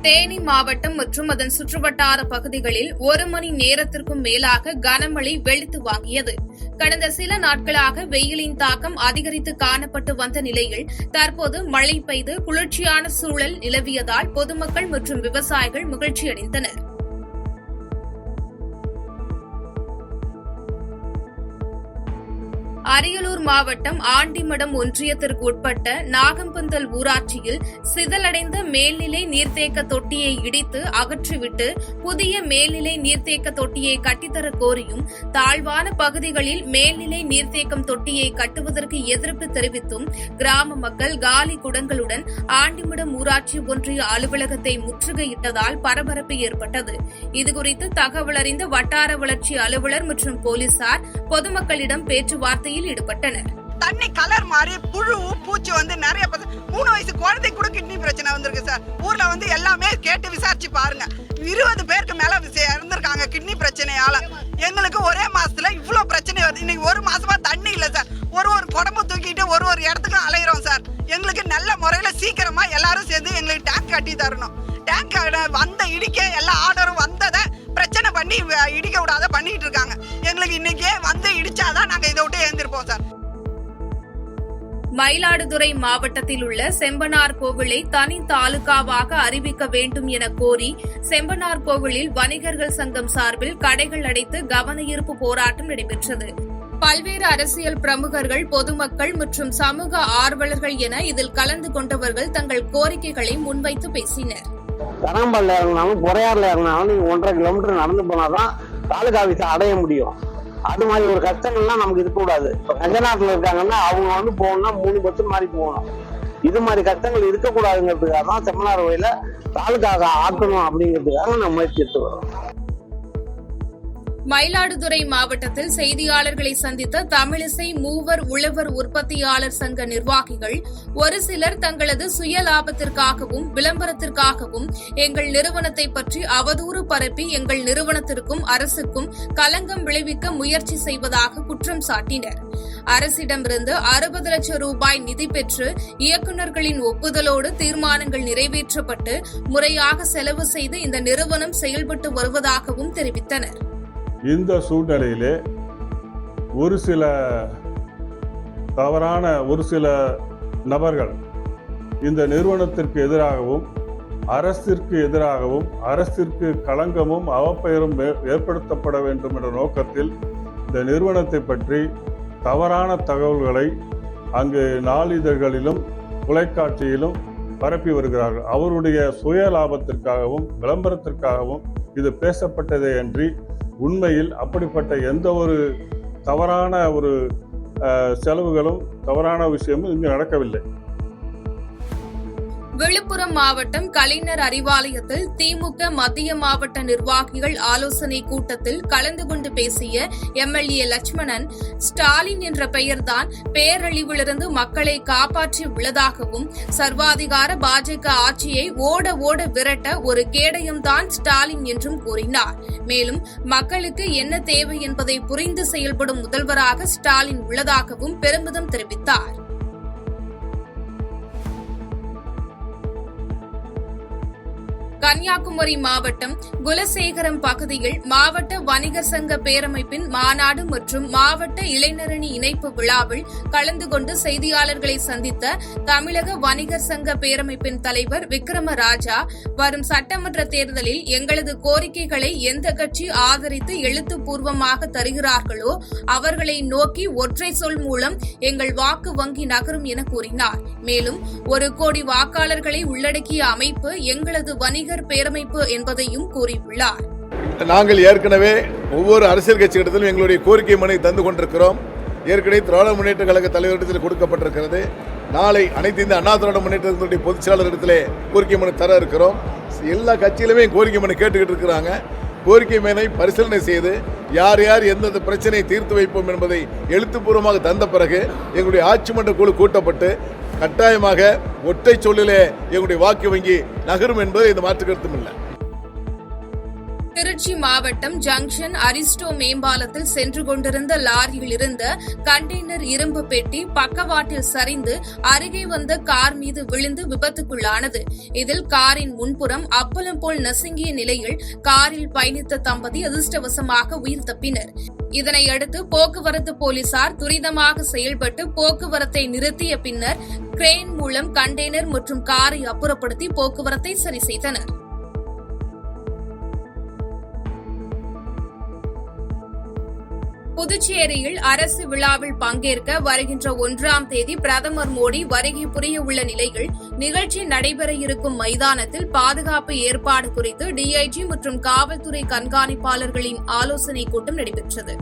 தேனி மாவட்டம் மற்றும் அதன் சுற்றுவட்டார பகுதிகளில் 1 மணி நேரத்திற்கும் மேலாக கனமழை வெளுத்து வாங்கியது. கடந்த சில நாட்களாக வெயிலின் தாக்கம் அதிகரித்து காணப்பட்டு வந்த நிலையில் தற்போது மழை பெய்து குளிர்ச்சியான சூழல் நிலவியதால் பொதுமக்கள் மற்றும் விவசாயிகள் மகிழ்ச்சியடைந்தனர். அரியலூர் மாவட்டம் ஆண்டிமடம் ஒன்றியத்திற்கு உட்பட்ட நாகம்பந்தல் ஊராட்சியில் சிதலடைந்த மேல்நிலை நீர்த்தேக்க தொட்டியை இடித்து அகற்றிவிட்டு புதிய மேல்நிலை நீர்த்தேக்க தொட்டியை கட்டித்தரக் கோரியும் தாழ்வான பகுதிகளில் மேல்நிலை நீர்த்தேக்கம் தொட்டியை கட்டுவதற்கு எதிர்ப்பு தெரிவித்தும் கிராம மக்கள் காலி குடங்களுடன் ஆண்டிமடம் ஊராட்சி ஒன்றிய அலுவலகத்தை முற்றுகையிட்டதால் பரபரப்பு ஏற்பட்டது. இதுகுறித்து தகவல் அறிந்த வட்டார வளர்ச்சி அலுவலர் மற்றும் போலீசார் பொதுமக்களிடம் பேச்சுவார்த்தையில் ஈடுபட்டனர். தண்ணி கலர் மாறி புழு பூச்சி வந்து நிறைய 3 வயசு குழந்தை கூட கிட்னி பிரச்சனை வந்திருக்கு சார். ஊர்ல எல்லாமே கேட்டு விசாரிச்சு பாருங்க. 20 பேருக்கு மேல இறந்திருக்காங்க கிட்னி பிரச்சனையால. எங்களுக்கு ஒரே மாசத்துல இவ்வளவு பிரச்சனை வருது. இன்னைக்கு 1 மாசமா தண்ணி இல்ல சார். ஒரு குடம்பு தூக்கிட்டு ஒரு இடத்துக்கு அலையிறோம் சார். எங்களுக்கு நல்ல முறையில சீக்கிரமா எல்லாரும் சேர்ந்து எங்களுக்கு டேங்க் கட்டி தரணும். டேங்க் வந்த இடிக்க எல்லா ஆர்டரும் வந்ததை பிரச்சனை பண்ணி இடிக்க விடாத பண்ணிட்டு இருக்காங்க. எங்களுக்கு இன்னைக்கே வந்து இடிச்சாதான் நாங்க இதை விட்டு எழுந்திருப்போம் சார். மயிலாடுதுறை மாவட்டத்தில் உள்ள செம்பனார் கோவிலை தனி தாலுகாவாக அறிவிக்க வேண்டும் என கோரி செம்பனார் கோவிலில் வணிகர்கள் சங்கம் சார்பில் கடைகள் அடைத்து கவன ஈர்ப்பு போராட்டம் நடைபெற்றது. பல்வேறு அரசியல் பிரமுகர்கள், பொதுமக்கள் மற்றும் சமூக ஆர்வலர்கள் என இதில் கலந்து கொண்டவர்கள் தங்கள் கோரிக்கைகளை முன்வைத்து பேசினர். தரம்பல்ல இறங்கினாலும் பொறையாறுல இறங்கினாலும் நீங்க 1.5 கிலோமீட்டர் நடந்து போனாதான் தாலுகா ஆபீஸை அடைய முடியும். அது மாதிரி ஒரு கஷ்டங்கள்லாம் நமக்கு இருக்கக்கூடாது. இப்போ கஞ்சநாட்டில் இருக்காங்கன்னா அவங்க போகணும்னா 3 பஸ் மாதிரி போகணும். இது மாதிரி கஷ்டங்கள் இருக்கக்கூடாதுங்கிறதுக்காக தான் செம்மனார் கோயில தாலுகாக ஆக்கணும் அப்படிங்கிறதுக்காக நம்ம முயற்சி எடுத்து வரோம். மயிலாடுதுறை மாவட்டத்தில் செய்தியாளர்களை சந்தித்த தமிழிசை மூவர் உழவர் உற்பத்தியாளர் சங்க நிர்வாகிகள் ஒரு சிலர் தங்களது சுய லாபத்திற்காகவும் விளம்பரத்திற்காகவும் எங்கள் நிறுவனத்தை பற்றி அவதூறு பரப்பி எங்கள் நிறுவனத்திற்கும் அரசுக்கும் களங்கம் விளைவிக்க முயற்சி செய்வதாக குற்றம் சாட்டினர். அரசிடமிருந்து 60 லட்சம் ரூபாய் நிதி பெற்று இயக்குநர்களின் ஒப்புதலோடு தீர்மானங்கள் நிறைவேற்றப்பட்டு முறையாக செலவு செய்து இந்த நிறுவனம் செயல்பட்டு வருவதாகவும் தெரிவித்தனர். இந்த சூழ்நிலையிலே ஒரு சில நபர்கள் இந்த நிறுவனத்திற்கு எதிராகவும் அரசிற்கு எதிராகவும் அரசிற்கு களங்கமும் அவப்பெயரும் ஏற்படுத்தப்பட வேண்டும் என்ற நோக்கத்தில் இந்த நிறுவனத்தை பற்றி தவறான தகவல்களை அங்கு நாளிதழ்களிலும் தொலைக்காட்சியிலும் பரப்பி வருகிறார்கள். அவருடைய சுய லாபத்திற்காகவும் விளம்பரத்திற்காகவும் இது பேசப்பட்டதே அன்றி உண்மையில் அப்படிப்பட்ட எந்த ஒரு தவறான செலவுகளும் தவறான விஷயமும் இங்கு நடக்கவில்லை. விழுப்புரம் மாவட்டம் கலைஞர் அறிவாலயத்தில் திமுக மத்திய மாவட்ட நிர்வாகிகள் ஆலோசனை கூட்டத்தில் கலந்து கொண்டு பேசிய எம்எல்ஏ லட்சுமணன், ஸ்டாலின் என்ற பெயர்தான் பேரழிவிலிருந்து மக்களை காப்பாற்றி உள்ளதாகவும் சர்வாதிகார பாஜக ஆட்சியை ஓட விரட்ட ஒரு கேடயம்தான் ஸ்டாலின் என்றும் கூறினார். மேலும் மக்களுக்கு என்ன தேவை என்பதை புரிந்து செயல்படும் முதல்வராக ஸ்டாலின் உள்ளதாகவும் பெருமிதம் தெரிவித்தார். கன்னியாகுமரி மாவட்டம் குலசேகரம் பகுதியில் மாவட்ட வணிகர் சங்க பேரமைப்பின் மாநாடு மற்றும் மாவட்ட இளைஞரணி இணைப்பு விழாவில் கலந்து கொண்டு செய்தியாளர்களை சந்தித்த தமிழக வணிகர் சங்க பேரமைப்பின் தலைவர் விக்ரமராஜா, வரும் சட்டமன்ற தேர்தலில் எங்களது கோரிக்கைகளை எந்த கட்சி ஆதரித்து எழுத்துப்பூர்வமாக தருகிறார்களோ அவர்களை நோக்கி ஒற்றை சொல் மூலம் எங்கள் வாக்கு வங்கி நகரும் என கூறினார். மேலும் 1 கோடி வாக்காளர்களை உள்ளடக்கிய அமைப்பு எங்களது வணிகர் பேரமைப்பு என்பதையும் கூறியுள்ளார். நாங்கள் ஏற்கனவே ஒவ்வொரு அரசியல் கட்சியிடத்திலும் எங்களுடைய கோரிக்கை மனு தந்து கொண்டிருக்கிறோம். ஏற்கனவே திராவிட முன்னேற்ற கழக தலைவரிடத்தில் கொடுக்கப்பட்டிருக்கிறது. நாளை அனைத்து இந்த அண்ணா திராவிட முன்னேற்றத்தினுடைய பொதுச் செயலாளரிடத்திலே கோரிக்கை மனு தர இருக்கிறோம். எல்லா கட்சியிலுமே கோரிக்கை மனு கேட்டுக்கிட்டு இருக்கிறாங்க. கோரிக்கை மனுவை பரிசீலனை செய்து யார் எந்தெந்த பிரச்சனையை தீர்த்து வைப்போம் என்பதை எழுத்துப்பூர்வமாக தந்த பிறகு எங்களுடைய ஆட்சி மன்ற குழு கூட்டப்பட்டு கட்டாயமாக ஒற்றை சொல்லிலே எங்களுடைய வாக்கு வங்கி நகரும் என்பது இந்த மாற்று கருத்தும் இல்லை. திருச்சி மாவட்டம் ஜங்ஷன் அரிஸ்டோ மேம்பாலத்தில் சென்று கொண்டிருந்த லாரியில் இருந்த கண்டெய்னர் இரும்பு பெட்டி பக்கவாட்டில் சரிந்து அருகே வந்த கார் மீது விழுந்து விபத்துக்குள்ளானது. இதில் காரின் முன்புறம் அப்பளம் போல் நசுங்கிய நிலையில் காரில் பயணித்த தம்பதி அதிர்ஷ்டவசமாக உயிர் தப்பினர். இதனையடுத்து போக்குவரத்து போலீசார் துரிதமாக செயல்பட்டு போக்குவரத்தை நிறுத்திய பின்னர் கிரேன் மூலம் கண்டெய்னர் மற்றும் காரை அப்புறப்படுத்தி போக்குவரத்தை சரி செய்தனர். புதுச்சேரியில் அரசு விழாவில் பங்கேற்க வருகின்ற 1ஆம் தேதி பிரதமர் மோடி வருகை புரிய உள்ள நிலையில் நிகழ்ச்சி நடைபெற இருக்கும் மைதானத்தில் பாதுகாப்பு ஏற்பாடு குறித்து டிஐஜி மற்றும் காவல்துறை கண்காணிப்பாளர்களின் ஆலோசனைக் கூட்டம் நடைபெற்றது.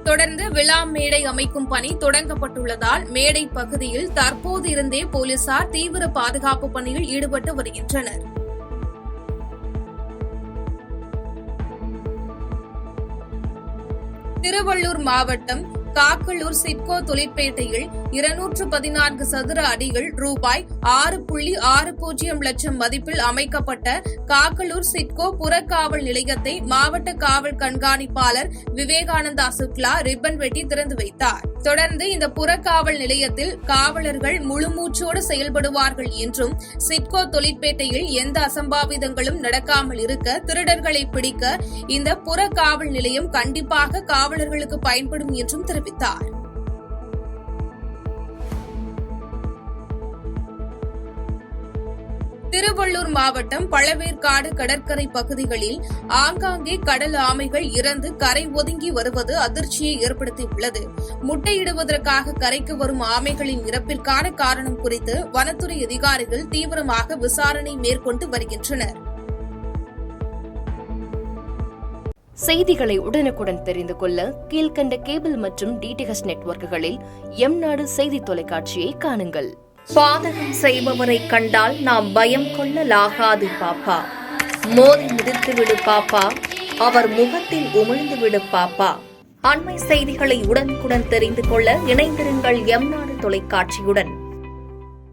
தொடர்ந்து விழா மேடை அமைக்கும் பணி தொடங்கப்பட்டுள்ளதால் மேடை பகுதியில் தற்போது இருந்தே போலீசார் தீவிர பாதுகாப்பு பணியில் ஈடுபட்டு வருகின்றனர். திருவள்ளூர் மாவட்டம் காக்கலூர் சிட்கோ தொழிற்பேட்டையில் 214 சதுர அடிகள் ரூபாய் 6.60 லட்சம் மதிப்பில் அமைக்கப்பட்ட காக்கலூர் சிட்கோ புறக்காவல் நிலையத்தை மாவட்ட காவல் கண்காணிப்பாளர் விவேகானந்தா சுக்லா ரிப்பன் வெட்டி திறந்து வைத்தார். தொடர்ந்து இந்த புறக்காவல் நிலையத்தில் காவலர்கள் முழுமூச்சோடு செயல்படுவார்கள் என்றும் சிட்கோ தொழிற்பேட்டையில் எந்த அசம்பாவிதங்களும் நடக்காமல் இருக்க திருடர்களை பிடிக்க இந்த புறக்காவல் நிலையம் கண்டிப்பாக காவலர்களுக்கு பயன்படும் என்றும் தெரிவித்தார். திருவள்ளூர் மாவட்டம் பழவேற்காடு கடற்கரை பகுதிகளில் ஆங்காங்கே கடல் ஆமைகள் இறந்து கரை ஒதுங்கி வருவது அதிர்ச்சியை ஏற்படுத்தியுள்ளது. முட்டையிடுவதற்காக கரைக்கு வரும் ஆமைகளின் இறப்பிற்கான காரணம் குறித்து வனத்துறை அதிகாரிகள் தீவிரமாக விசாரணை மேற்கொண்டு வருகின்றனர். செய்திகளை உடனுக்குடன் தெரிந்து கொள்ள கீழ்க்கண்ட கேபிள் மற்றும் டிடிஎச் நெட்வொர்க்குகளில் எம்நாடு செய்தி தொலைக்காட்சியை காணுங்கள். பாதகம் செய்பவரை கண்டால் நாம் பயம் கொள்ளலாகாது பாப்பா. மோதி மிதித்துவிடு பாப்பா, அவர் முகத்தில் உமிழ்ந்துவிடு பாப்பா. அண்மை செய்திகளை உடனுக்குடன் தெரிந்து கொள்ள இணைந்திருங்கள் எம்நாடு தொலைக்காட்சியுடன்.